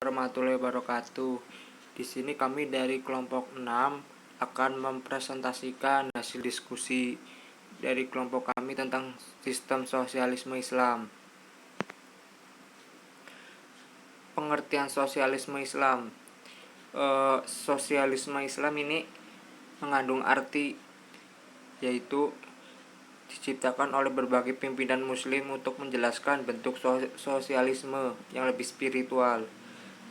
Warahmatullahi wabarakatuh. Di sini kami dari kelompok 6 akan mempresentasikan hasil diskusi dari kelompok kami tentang sistem sosialisme Islam. Pengertian sosialisme Islam. Sosialisme Islam ini mengandung arti yaitu diciptakan oleh berbagai pimpinan muslim untuk menjelaskan bentuk sosialisme yang lebih spiritual.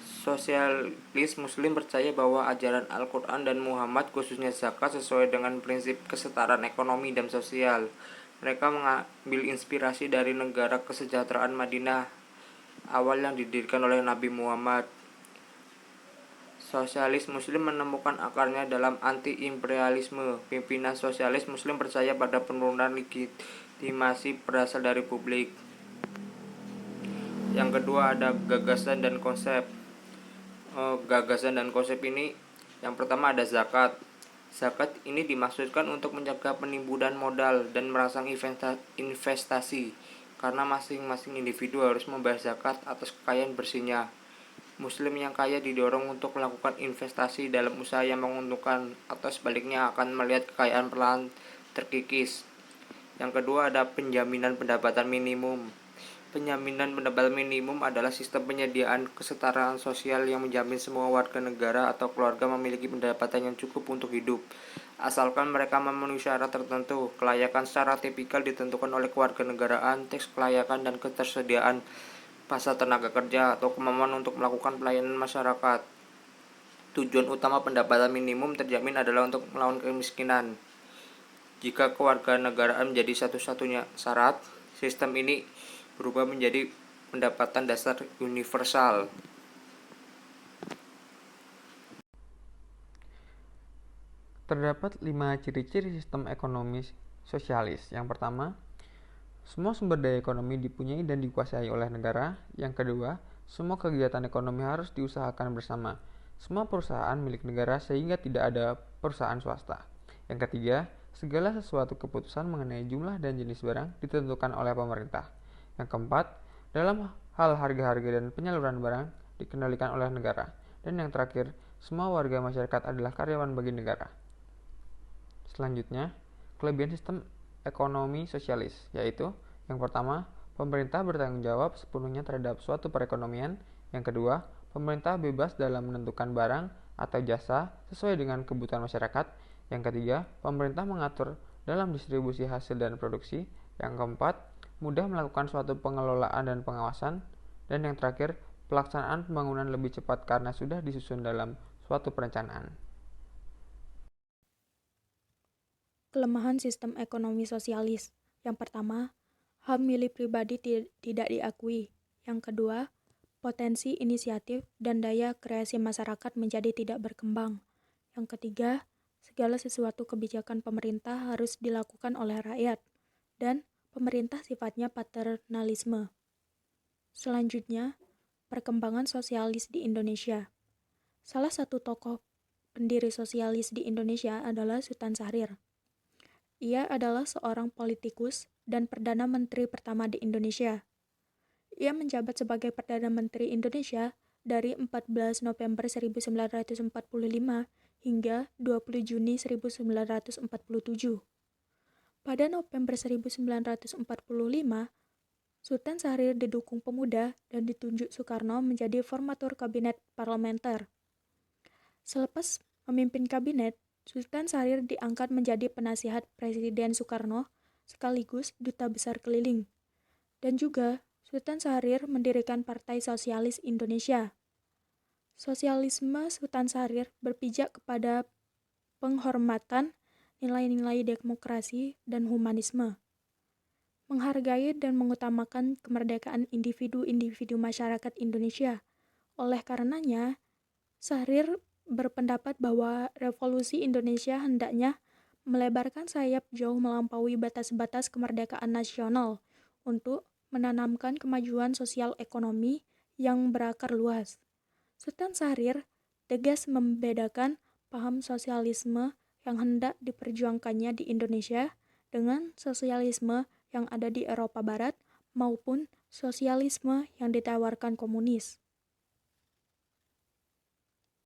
Sosialis muslim percaya bahwa ajaran Al-Quran dan Muhammad khususnya zakat sesuai dengan prinsip kesetaraan ekonomi dan sosial. Mereka mengambil inspirasi dari negara kesejahteraan Madinah awal yang didirikan oleh Nabi Muhammad. Sosialis muslim menemukan akarnya dalam anti-imperialisme. Pimpinan sosialis muslim percaya pada penurunan legitimasi berasal dari publik. Yang kedua ada gagasan dan konsep. Gagasan dan konsep ini, yang pertama ada zakat. Zakat ini dimaksudkan untuk mencegah penimbunan modal dan merangsang investasi, karena masing-masing individu harus membayar zakat atas kekayaan bersihnya. Muslim yang kaya didorong untuk melakukan investasi dalam usaha yang menguntungkan, atau sebaliknya akan melihat kekayaan perlahan terkikis. Yang kedua ada penjaminan pendapatan minimum. Penjaminan pendapatan minimum adalah sistem penyediaan kesetaraan sosial yang menjamin semua warga negara atau keluarga memiliki pendapatan yang cukup untuk hidup, asalkan mereka memenuhi syarat tertentu. Kelayakan secara tipikal ditentukan oleh kewarganegaraan, teks kelayakan, dan ketersediaan pasar tenaga kerja atau kemampuan untuk melakukan pelayanan masyarakat. Tujuan utama pendapatan minimum terjamin adalah untuk melawan kemiskinan. Jika kewarganegaraan menjadi satu-satunya syarat, sistem ini berubah menjadi pendapatan dasar universal. Terdapat 5 ciri-ciri sistem ekonomi sosialis. Yang pertama, semua sumber daya ekonomi dipunyai dan dikuasai oleh negara. Yang kedua, semua kegiatan ekonomi harus diusahakan bersama. Semua perusahaan milik negara sehingga tidak ada perusahaan swasta. Yang ketiga, segala sesuatu keputusan mengenai jumlah dan jenis barang ditentukan oleh pemerintah. Yang keempat, dalam hal harga-harga dan penyaluran barang dikendalikan oleh negara. Dan yang terakhir, semua warga masyarakat adalah karyawan bagi negara. Selanjutnya, kelebihan sistem ekonomi sosialis, yaitu yang pertama, pemerintah bertanggung jawab sepenuhnya terhadap suatu perekonomian. Yang kedua, pemerintah bebas dalam menentukan barang atau jasa sesuai dengan kebutuhan masyarakat. Yang ketiga, pemerintah mengatur dalam distribusi hasil dan produksi. Yang keempat, mudah melakukan suatu pengelolaan dan pengawasan. Dan yang terakhir, pelaksanaan pembangunan lebih cepat karena sudah disusun dalam suatu perencanaan. Kelemahan sistem ekonomi sosialis. Yang pertama, hak milik pribadi tidak diakui. Yang kedua, potensi inisiatif dan daya kreasi masyarakat menjadi tidak berkembang. Yang ketiga, segala sesuatu kebijakan pemerintah harus dilakukan oleh rakyat, dan pemerintah sifatnya paternalisme. Selanjutnya, perkembangan sosialis di Indonesia. Salah satu tokoh pendiri sosialis di Indonesia adalah Sultan Syahrir. Ia adalah seorang politikus dan Perdana Menteri pertama di Indonesia. Ia menjabat sebagai Perdana Menteri Indonesia dari 14 November 1945 hingga 20 Juni 1947. Pada November 1945, Sultan Syahrir didukung pemuda dan ditunjuk Soekarno menjadi formatur kabinet parlementer. Selepas memimpin kabinet, Sultan Syahrir diangkat menjadi penasihat Presiden Soekarno sekaligus duta besar keliling. Dan juga Sultan Syahrir mendirikan Partai Sosialis Indonesia. Sosialisme Sultan Syahrir berpijak kepada penghormatan nilai-nilai demokrasi dan humanisme, menghargai dan mengutamakan kemerdekaan individu-individu masyarakat Indonesia. Oleh karenanya, Syahrir berpendapat bahwa revolusi Indonesia hendaknya melebarkan sayap jauh melampaui batas-batas kemerdekaan nasional untuk menanamkan kemajuan sosial ekonomi yang berakar luas. Sultan Syahrir tegas membedakan paham sosialisme yang hendak diperjuangkannya di Indonesia dengan sosialisme yang ada di Eropa Barat maupun sosialisme yang ditawarkan komunis.